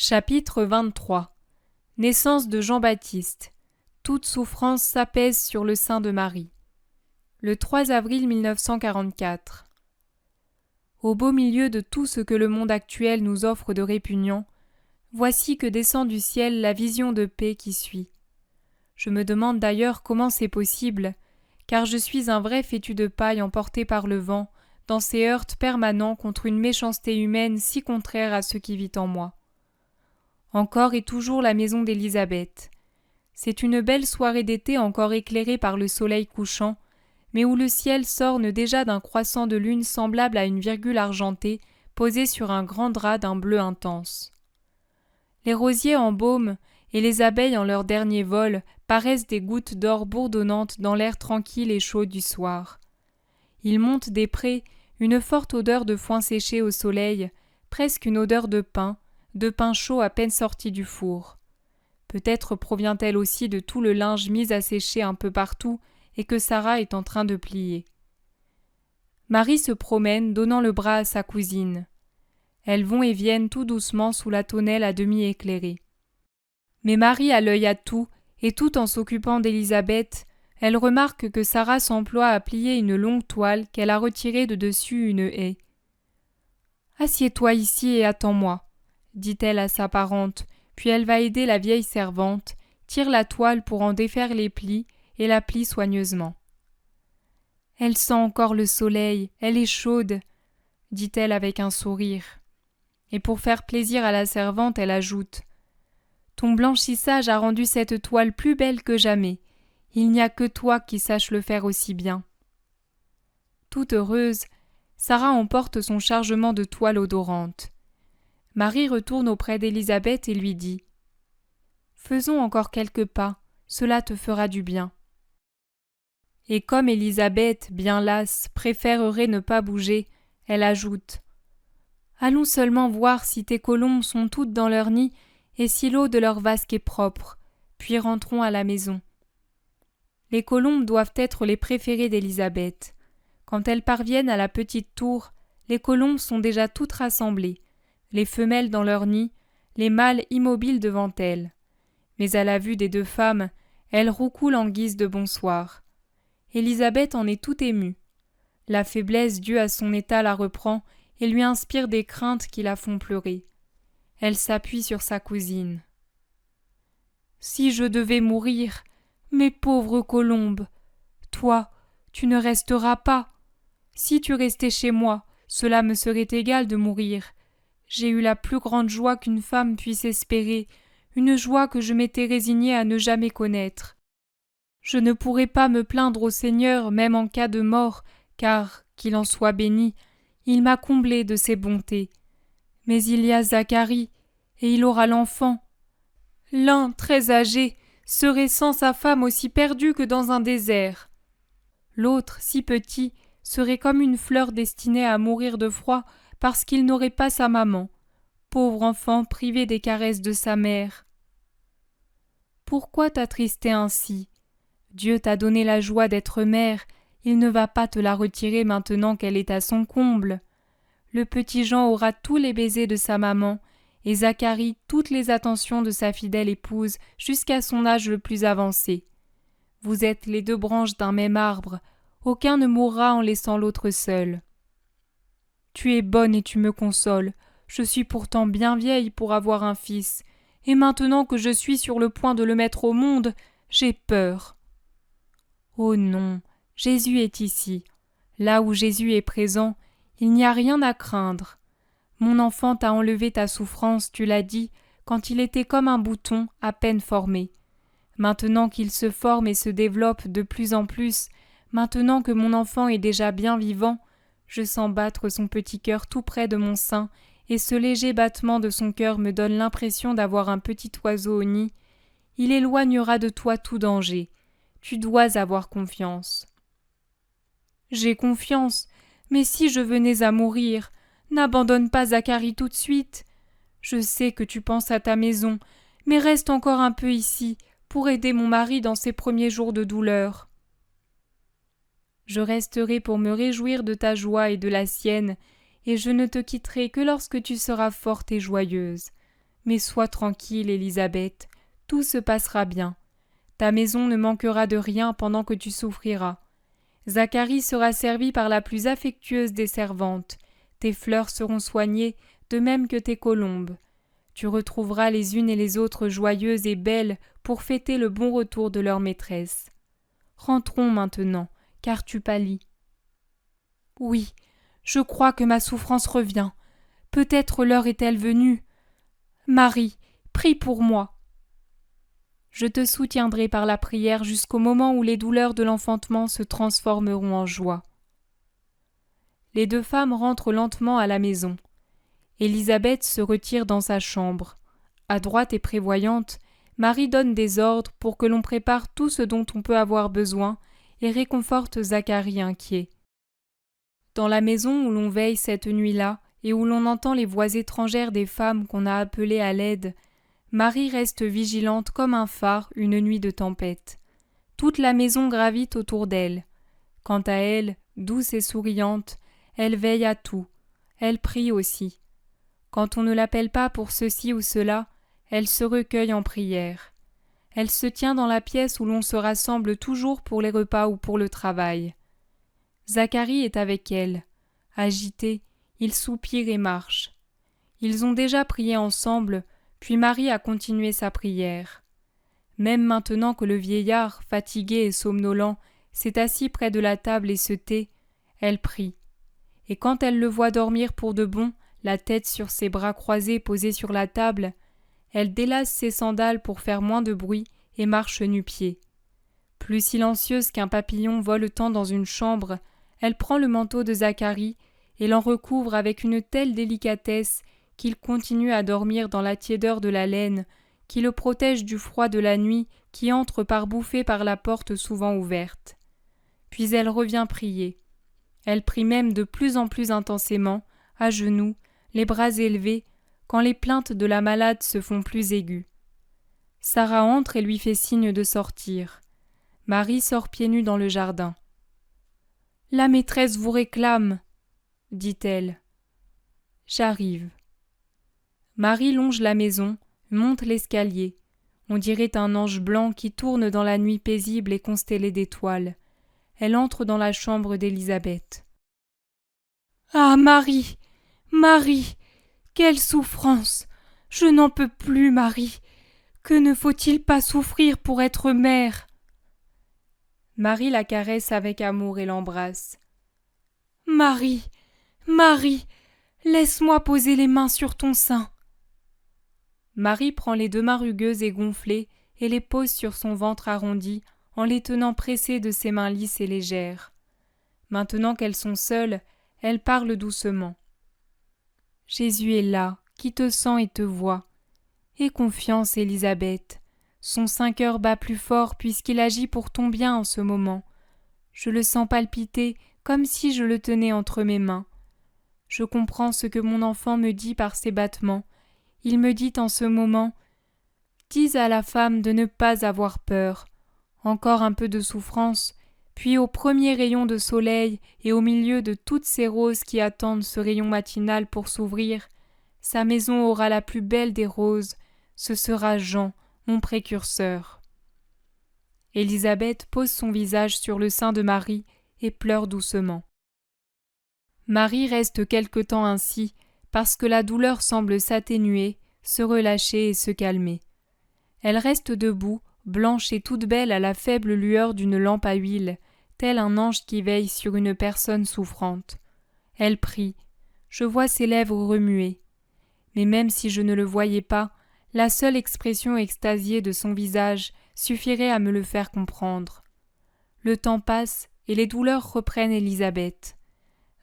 Chapitre 23. Naissance de Jean-Baptiste. Toute souffrance s'apaise sur le sein de Marie. Le 3 avril 1944. Au beau milieu de tout ce que le monde actuel nous offre de répugnant, voici que descend du ciel la vision de paix qui suit. Je me demande d'ailleurs comment c'est possible, car je suis un vrai fétu de paille emporté par le vent, dans ces heurts permanents contre une méchanceté humaine si contraire à ce qui vit en moi. Encore et toujours la maison d'Élisabeth. C'est une belle soirée d'été encore éclairée par le soleil couchant, mais où le ciel s'orne déjà d'un croissant de lune semblable à une virgule argentée posée sur un grand drap d'un bleu intense. Les rosiers en baume et les abeilles en leur dernier vol paraissent des gouttes d'or bourdonnantes dans l'air tranquille et chaud du soir. Il monte des prés une forte odeur de foin séché au soleil, presque une odeur de pain chaud à peine sorti du four. Peut-être provient-elle aussi de tout le linge mis à sécher un peu partout et que Sarah est en train de plier. Marie se promène, donnant le bras à sa cousine. Elles vont et viennent tout doucement sous la tonnelle à demi éclairée. Mais Marie a l'œil à tout, et tout en s'occupant d'Élisabeth, elle remarque que Sarah s'emploie à plier une longue toile qu'elle a retirée de dessus une haie. « Assieds-toi ici et attends-moi », dit-elle à sa parente, puis elle va aider la vieille servante, tire la toile pour en défaire les plis et la plie soigneusement. « Elle sent encore le soleil, elle est chaude, » dit-elle avec un sourire. Et pour faire plaisir à la servante, elle ajoute « Ton blanchissage a rendu cette toile plus belle que jamais. Il n'y a que toi qui saches le faire aussi bien. » Toute heureuse, Sarah emporte son chargement de toile odorante. Marie retourne auprès d'Élisabeth et lui dit « Faisons encore quelques pas, cela te fera du bien. » Et comme Élisabeth, bien lasse, préférerait ne pas bouger, elle ajoute « Allons seulement voir si tes colombes sont toutes dans leur nid et si l'eau de leur vasque est propre, puis rentrons à la maison. » Les colombes doivent être les préférées d'Élisabeth. Quand elles parviennent à la petite tour, les colombes sont déjà toutes rassemblées, les femelles dans leur nid, les mâles immobiles devant elles. Mais à la vue des deux femmes, elles roucoulent en guise de bonsoir. Élisabeth en est tout émue. La faiblesse due à son état la reprend et lui inspire des craintes qui la font pleurer. Elle s'appuie sur sa cousine. « Si je devais mourir, mes pauvres colombes, toi, tu ne resteras pas. Si tu restais chez moi, cela me serait égal de mourir. J'ai eu la plus grande joie qu'une femme puisse espérer, une joie que je m'étais résignée à ne jamais connaître. Je ne pourrais pas me plaindre au Seigneur même en cas de mort, car, qu'il en soit béni, il m'a comblée de ses bontés. Mais il y a Zacharie, et il aura l'enfant. L'un, très âgé, serait sans sa femme aussi perdu que dans un désert. L'autre, si petit, serait comme une fleur destinée à mourir de froid parce qu'il n'aurait pas sa maman, pauvre enfant privé des caresses de sa mère. Pourquoi t'attrister ainsi ? Dieu t'a donné la joie d'être mère, il ne va pas te la retirer maintenant qu'elle est à son comble. Le petit Jean aura tous les baisers de sa maman, et Zacharie toutes les attentions de sa fidèle épouse jusqu'à son âge le plus avancé. Vous êtes les deux branches d'un même arbre, aucun ne mourra en laissant l'autre seul. Tu es bonne et tu me consoles, je suis pourtant bien vieille pour avoir un fils, et maintenant que je suis sur le point de le mettre au monde, j'ai peur. Oh non, Jésus est ici. Là où Jésus est présent, il n'y a rien à craindre. Mon enfant t'a enlevé ta souffrance, tu l'as dit, quand il était comme un bouton à peine formé. Maintenant qu'il se forme et se développe de plus en plus, maintenant que mon enfant est déjà bien vivant, je sens battre son petit cœur tout près de mon sein, et ce léger battement de son cœur me donne l'impression d'avoir un petit oiseau au nid. Il éloignera de toi tout danger. Tu dois avoir confiance. J'ai confiance, mais si je venais à mourir, n'abandonne pas Zacharie tout de suite. Je sais que tu penses à ta maison, mais reste encore un peu ici, pour aider mon mari dans ses premiers jours de douleur. Je resterai pour me réjouir de ta joie et de la sienne, et je ne te quitterai que lorsque tu seras forte et joyeuse. Mais sois tranquille, Élisabeth, tout se passera bien. Ta maison ne manquera de rien pendant que tu souffriras. Zacharie sera servi par la plus affectueuse des servantes. Tes fleurs seront soignées, de même que tes colombes. Tu retrouveras les unes et les autres joyeuses et belles pour fêter le bon retour de leur maîtresse. Rentrons maintenant, car tu pâlis. Oui, je crois que ma souffrance revient. Peut-être l'heure est-elle venue. Marie, prie pour moi. Je te soutiendrai par la prière jusqu'au moment où les douleurs de l'enfantement se transformeront en joie. Les deux femmes rentrent lentement à la maison. Élisabeth se retire dans sa chambre. Adroite et prévoyante, Marie donne des ordres pour que l'on prépare tout ce dont on peut avoir besoin et réconforte Zacharie inquiet. Dans la maison où l'on veille cette nuit-là et où l'on entend les voix étrangères des femmes qu'on a appelées à l'aide, Marie reste vigilante comme un phare une nuit de tempête. Toute la maison gravite autour d'elle. Quant à elle, douce et souriante, elle veille à tout. Elle prie aussi. Quand on ne l'appelle pas pour ceci ou cela, elle se recueille en prière. Elle se tient dans la pièce où l'on se rassemble toujours pour les repas ou pour le travail. Zacharie est avec elle. Agité, il soupire et marche. Ils ont déjà prié ensemble, puis Marie a continué sa prière. Même maintenant que le vieillard, fatigué et somnolent, s'est assis près de la table et se tait, elle prie. Et quand elle le voit dormir pour de bon, la tête sur ses bras croisés posés sur la table, elle délace ses sandales pour faire moins de bruit et marche nu-pieds. Plus silencieuse qu'un papillon voletant dans une chambre, elle prend le manteau de Zacharie et l'en recouvre avec une telle délicatesse qu'il continue à dormir dans la tiédeur de la laine, qui le protège du froid de la nuit qui entre par bouffées par la porte souvent ouverte. Puis elle revient prier. Elle prie même de plus en plus intensément, à genoux, les bras élevés, quand les plaintes de la malade se font plus aiguës. Sarah entre et lui fait signe de sortir. Marie sort pieds nus dans le jardin. « La maîtresse vous réclame, » dit-elle. « J'arrive. » Marie longe la maison, monte l'escalier. On dirait un ange blanc qui tourne dans la nuit paisible et constellée d'étoiles. Elle entre dans la chambre d'Élisabeth. « Ah, Marie, Marie, quelle souffrance! Je n'en peux plus, Marie. Que ne faut-il pas souffrir pour être mère ?» Marie la caresse avec amour et l'embrasse. « Marie, Marie, laisse-moi poser les mains sur ton sein. » Marie prend les deux mains rugueuses et gonflées et les pose sur son ventre arrondi en les tenant pressées de ses mains lisses et légères. Maintenant qu'elles sont seules, elle parle doucement. « Jésus est là, qui te sent et te voit. Aie confiance, Élisabeth. Son cœur bat plus fort puisqu'il agit pour ton bien en ce moment. Je le sens palpiter comme si je le tenais entre mes mains. Je comprends ce que mon enfant me dit par ses battements. Il me dit en ce moment « Dis à la femme de ne pas avoir peur. Encore un peu de souffrance, puis au premier rayon de soleil et au milieu de toutes ces roses qui attendent ce rayon matinal pour s'ouvrir, sa maison aura la plus belle des roses, ce sera Jean, mon précurseur. » Élisabeth pose son visage sur le sein de Marie et pleure doucement. Marie reste quelque temps ainsi, parce que la douleur semble s'atténuer, se relâcher et se calmer. Elle reste debout, blanche et toute belle à la faible lueur d'une lampe à huile, tel un ange qui veille sur une personne souffrante. Elle prie. Je vois ses lèvres remuer. Mais même si je ne le voyais pas, la seule expression extasiée de son visage suffirait à me le faire comprendre. Le temps passe et les douleurs reprennent Élisabeth.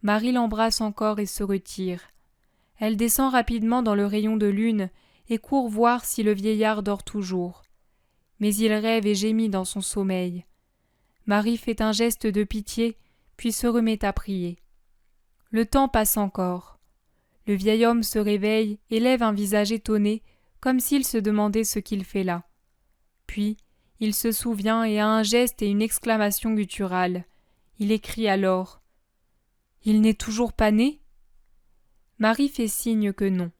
Marie l'embrasse encore et se retire. Elle descend rapidement dans le rayon de lune et court voir si le vieillard dort toujours. Mais il rêve et gémit dans son sommeil. Marie fait un geste de pitié, puis se remet à prier. Le temps passe encore. Le vieil homme se réveille et lève un visage étonné, comme s'il se demandait ce qu'il fait là. Puis, il se souvient et a un geste et une exclamation gutturale. Il écrie alors « Il n'est toujours pas né ?» Marie fait signe que non.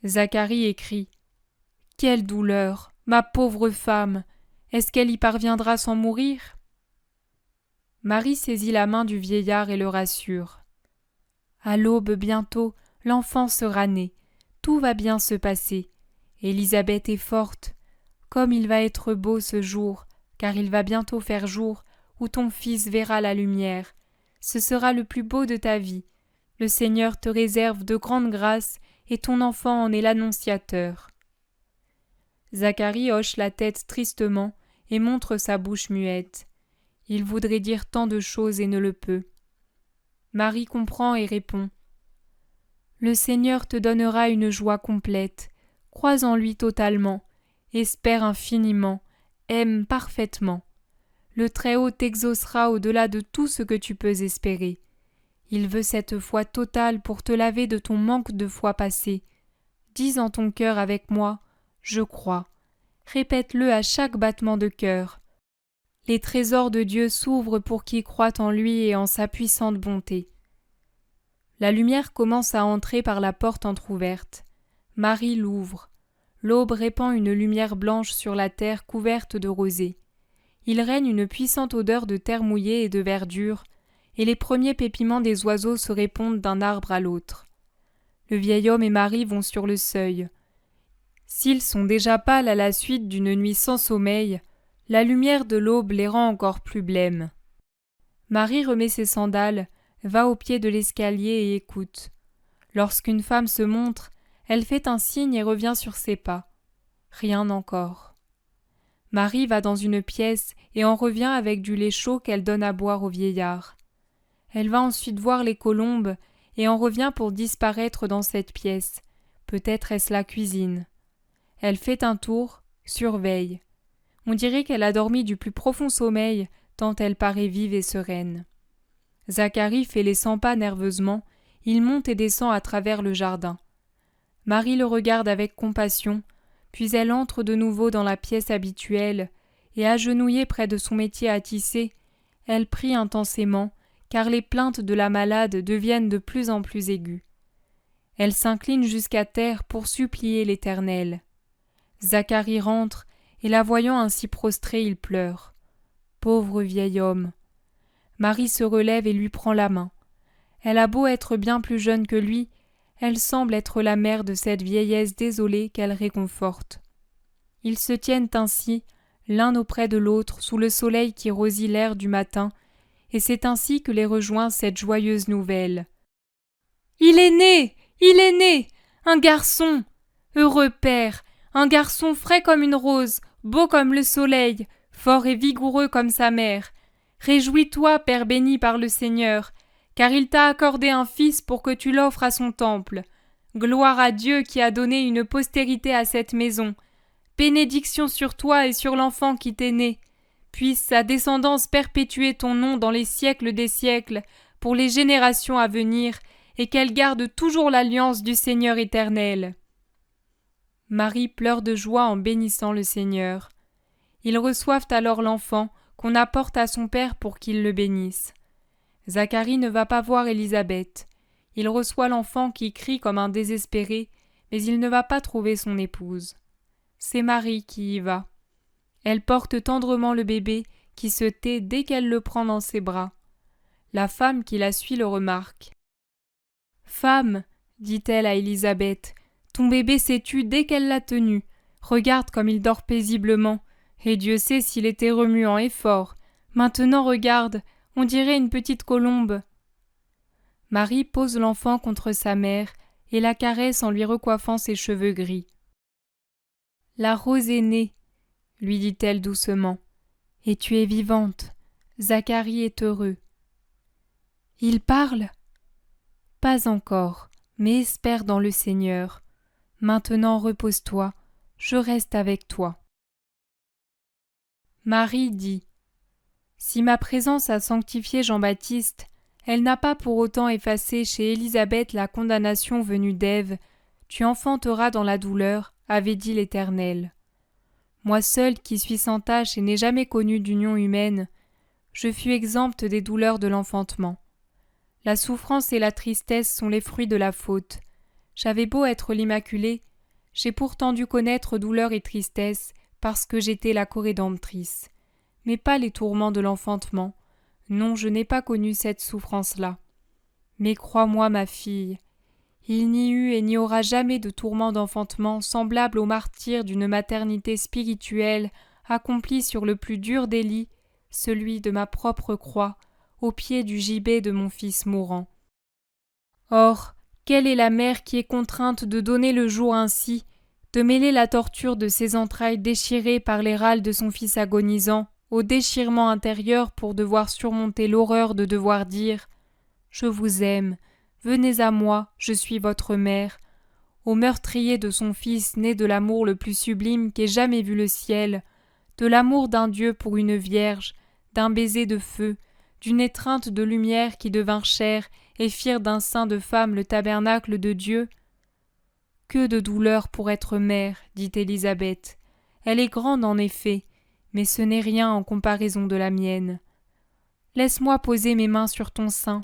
Zacharie écrie « Quelle douleur, ma pauvre femme! Est-ce qu'elle y parviendra sans mourir ?» Marie saisit la main du vieillard et le rassure. « À l'aube bientôt, l'enfant sera né. Tout va bien se passer. Élisabeth est forte. Comme il va être beau ce jour, car il va bientôt faire jour, où ton fils verra la lumière. Ce sera le plus beau de ta vie. Le Seigneur te réserve de grandes grâces, et ton enfant en est l'annonciateur. » Zacharie hoche la tête tristement et montre sa bouche muette. Il voudrait dire tant de choses et ne le peut. Marie comprend et répond. Le Seigneur te donnera une joie complète. Crois en lui totalement. Espère infiniment. Aime parfaitement. Le Très-Haut t'exaucera au-delà de tout ce que tu peux espérer. Il veut cette foi totale pour te laver de ton manque de foi passée. Dis en ton cœur avec moi, je crois. Répète-le à chaque battement de cœur. Les trésors de Dieu s'ouvrent pour qui croit en lui et en sa puissante bonté. La lumière commence à entrer par la porte entr'ouverte. Marie l'ouvre. L'aube répand une lumière blanche sur la terre couverte de rosée. Il règne une puissante odeur de terre mouillée et de verdure, et les premiers pépiments des oiseaux se répondent d'un arbre à l'autre. Le vieil homme et Marie vont sur le seuil. S'ils sont déjà pâles à la suite d'une nuit sans sommeil, la lumière de l'aube les rend encore plus blêmes. Marie remet ses sandales, va au pied de l'escalier et écoute. Lorsqu'une femme se montre, elle fait un signe et revient sur ses pas. Rien encore. Marie va dans une pièce et en revient avec du lait chaud qu'elle donne à boire au vieillard. Elle va ensuite voir les colombes et en revient pour disparaître dans cette pièce. Peut-être est-ce la cuisine. Elle fait un tour, surveille. On dirait qu'elle a dormi du plus profond sommeil, tant elle paraît vive et sereine. Zacharie fait les 100 pas nerveusement, il monte et descend à travers le jardin. Marie le regarde avec compassion, puis elle entre de nouveau dans la pièce habituelle, et agenouillée près de son métier à tisser, elle prie intensément, car les plaintes de la malade deviennent de plus en plus aiguës. Elle s'incline jusqu'à terre pour supplier l'Éternel. Zacharie rentre, et la voyant ainsi prostrée, il pleure. Pauvre vieil homme. Marie se relève et lui prend la main. Elle a beau être bien plus jeune que lui, elle semble être la mère de cette vieillesse désolée qu'elle réconforte. Ils se tiennent ainsi, l'un auprès de l'autre, sous le soleil qui rosit l'air du matin, et c'est ainsi que les rejoint cette joyeuse nouvelle. « Il est né! Il est né! Un garçon! Heureux père! Un garçon frais comme une rose, beau comme le soleil, fort et vigoureux comme sa mère. Réjouis-toi, Père béni par le Seigneur, car il t'a accordé un fils pour que tu l'offres à son temple. Gloire à Dieu qui a donné une postérité à cette maison. Bénédiction sur toi et sur l'enfant qui t'est né. Puisse sa descendance perpétuer ton nom dans les siècles des siècles, pour les générations à venir, et qu'elle garde toujours l'alliance du Seigneur éternel. » Marie pleure de joie en bénissant le Seigneur. Ils reçoivent alors l'enfant qu'on apporte à son père pour qu'il le bénisse. Zacharie ne va pas voir Élisabeth. Il reçoit l'enfant qui crie comme un désespéré, mais il ne va pas trouver son épouse. C'est Marie qui y va. Elle porte tendrement le bébé qui se tait dès qu'elle le prend dans ses bras. La femme qui la suit le remarque. « Femme, dit-elle à Élisabeth, ton bébé s'est tu dès qu'elle l'a tenu. Regarde comme il dort paisiblement, et Dieu sait s'il était remuant et fort. Maintenant regarde, on dirait une petite colombe. » Marie pose l'enfant contre sa mère et la caresse en lui recoiffant ses cheveux gris. « La rose est née, lui dit-elle doucement, et tu es vivante. Zacharie est heureux. » « Il parle ? » ?»« Pas encore, mais espère dans le Seigneur. Maintenant repose-toi, je reste avec toi. Marie dit : « Si ma présence a sanctifié Jean-Baptiste, elle n'a pas pour autant effacé chez Élisabeth la condamnation venue d'Ève. Tu enfanteras dans la douleur, avait dit l'Éternel. Moi seule qui suis sans tache et n'ai jamais connu d'union humaine, je fus exempte des douleurs de l'enfantement. La souffrance et la tristesse sont les fruits de la faute. J'avais beau être l'Immaculée, J'ai pourtant dû connaître douleur et tristesse parce que j'étais la corédemptrice. Mais pas les tourments de l'enfantement. Non, je n'ai pas connu cette souffrance-là. Mais crois-moi, ma fille, il n'y eut et n'y aura jamais de tourment d'enfantement semblable au martyre d'une maternité spirituelle accomplie sur le plus dur des lits, celui de ma propre croix, au pied du gibet de mon fils mourant. Or, quelle est la mère qui est contrainte de donner le jour ainsi, de mêler la torture de ses entrailles déchirées par les râles de son fils agonisant au déchirement intérieur pour devoir surmonter l'horreur de devoir dire « Je vous aime, venez à moi, je suis votre mère », au meurtrier de son fils né de l'amour le plus sublime qu'ait jamais vu le ciel, de l'amour d'un Dieu pour une vierge, d'un baiser de feu, d'une étreinte de lumière qui devint chair et firent d'un sein de femme le tabernacle de Dieu. Que de douleur pour être mère, dit Élisabeth. Elle est grande en effet, mais ce n'est rien en comparaison de la mienne. Laisse-moi poser mes mains sur ton sein.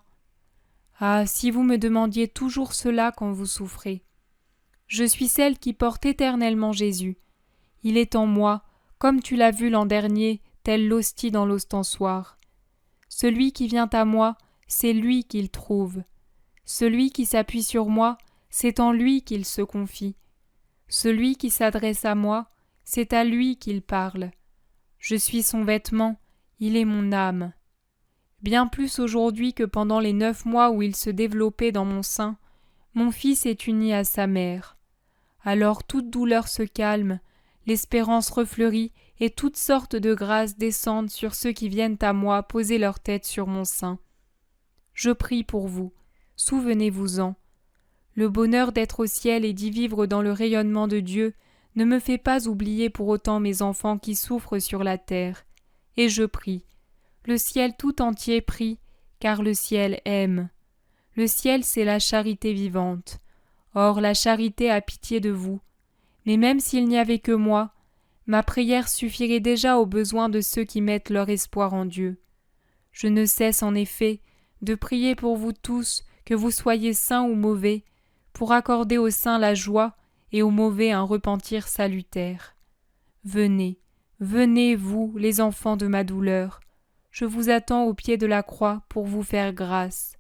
Ah, si vous me demandiez toujours cela quand vous souffrez. Je suis celle qui porte éternellement Jésus. Il est en moi, comme tu l'as vu l'an dernier, telle l'hostie dans l'ostensoir. Celui qui vient à moi, c'est lui qu'il trouve. Celui qui s'appuie sur moi, c'est en lui qu'il se confie. Celui qui s'adresse à moi, c'est à lui qu'il parle. Je suis son vêtement, il est mon âme. Bien plus aujourd'hui que pendant les 9 mois où il se développait dans mon sein, mon fils est uni à sa mère. Alors toute douleur se calme, l'espérance refleurit et toutes sortes de grâces descendent sur ceux qui viennent à moi poser leur tête sur mon sein. Je prie pour vous, souvenez-vous-en. Le bonheur d'être au ciel et d'y vivre dans le rayonnement de Dieu ne me fait pas oublier pour autant mes enfants qui souffrent sur la terre. Et je prie. Le ciel tout entier prie, car le ciel aime. Le ciel, c'est la charité vivante. Or, la charité a pitié de vous. Mais même s'il n'y avait que moi, ma prière suffirait déjà aux besoins de ceux qui mettent leur espoir en Dieu. Je ne cesse en effet de prier pour vous tous, que vous soyez saints ou mauvais, pour accorder aux saints la joie et aux mauvais un repentir salutaire. Venez, venez, vous, les enfants de ma douleur. Je vous attends au pied de la croix pour vous faire grâce.